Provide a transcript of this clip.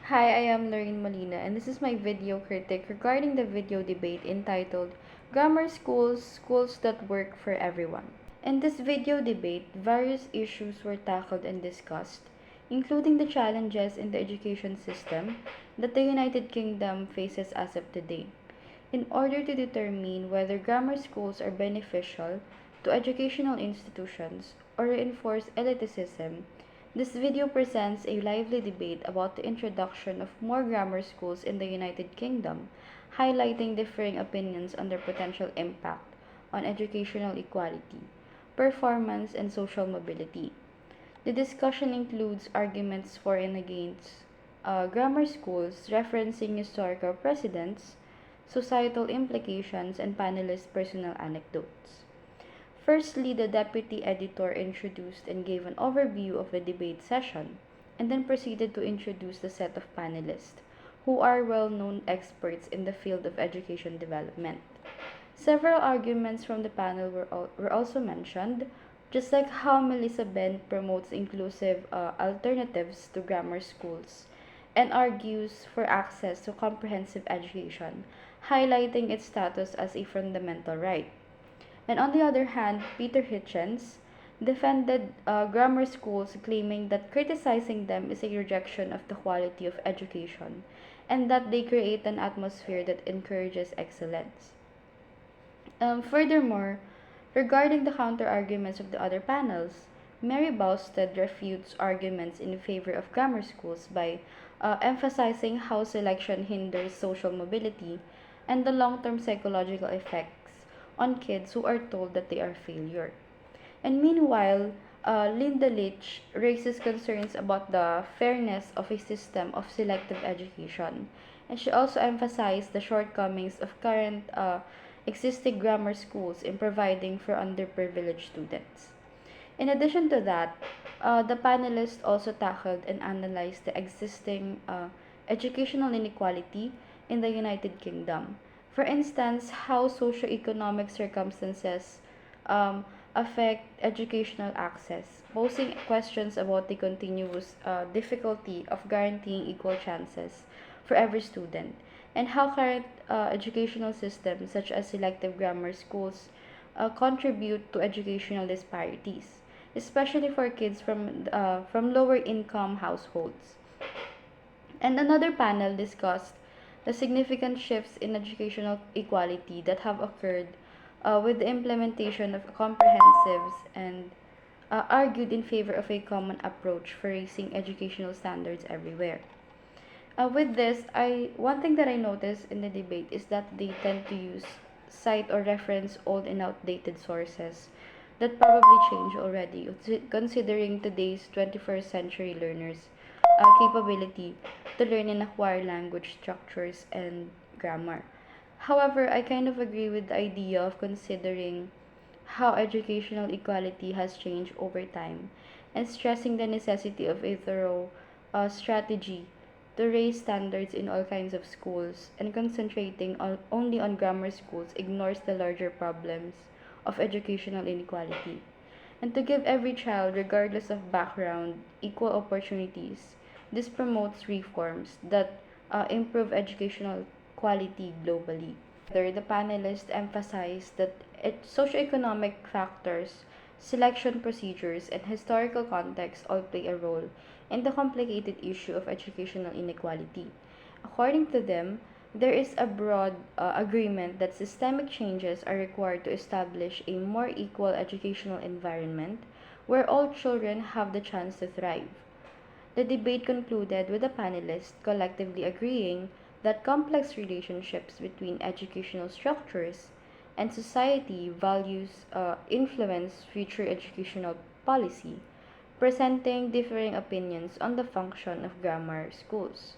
Hi, I am Molina, and this is my video critique regarding the video debate entitled Grammar Schools, Schools That Work for Everyone. In this video debate, various issues were tackled and discussed, including the challenges in the education system that the United Kingdom faces as of today. In order to determine whether grammar schools are beneficial to educational institutions or reinforce elitism, this video presents a lively debate about the introduction of more grammar schools in the United Kingdom, highlighting differing opinions on their potential impact on educational equality, performance, and social mobility. The discussion includes arguments for and against grammar schools, referencing historical precedents, societal implications, and panelists' personal anecdotes. Firstly, the deputy editor introduced and gave an overview of the debate session, and then proceeded to introduce the set of panelists, who are well-known experts in the field of education development. Several arguments from the panel were also mentioned, just like how Melissa Bent promotes inclusive alternatives to grammar schools and argues for access to comprehensive education, highlighting its status as a fundamental right. And on the other hand, Peter Hitchens defended grammar schools, claiming that criticizing them is a rejection of the quality of education and that they create an atmosphere that encourages excellence. Furthermore, regarding the counter-arguments of the other panels, Mary Bousted refutes arguments in favor of grammar schools by emphasizing how selection hinders social mobility and the long-term psychological effects on kids who are told that they are failure. And meanwhile, Linda Litch raises concerns about the fairness of a system of selective education, and she also emphasized the shortcomings of current existing grammar schools in providing for underprivileged students. In addition to that, the panelists also tackled and analyzed the existing educational inequality in the United Kingdom. For instance, how socioeconomic circumstances um, affect educational access, posing questions about the continuous difficulty of guaranteeing equal chances for every student, and how current educational systems, such as selective grammar schools, contribute to educational disparities, especially for kids from lower income households. And another panel discussed the significant shifts in educational equality that have occurred with the implementation of comprehensives and argued in favor of a common approach for raising educational standards everywhere. With this, one thing that I noticed in the debate is that they tend to cite or reference old and outdated sources that probably change already, considering today's 21st century learners' capability to learn and acquire language structures and grammar. However, I kind of agree with the idea of considering how educational equality has changed over time and stressing the necessity of a thorough strategy to raise standards in all kinds of schools, and concentrating only on grammar schools ignores the larger problems of educational inequality. And to give every child, regardless of background, equal opportunities, this promotes reforms that improve educational quality globally. Further, the panelists emphasized that socioeconomic factors, selection procedures, and historical context all play a role in the complicated issue of educational inequality. According to them, there is a broad agreement that systemic changes are required to establish a more equal educational environment where all children have the chance to thrive. The debate concluded with the panelists collectively agreeing that complex relationships between educational structures and society values influence future educational policy, presenting differing opinions on the function of grammar schools.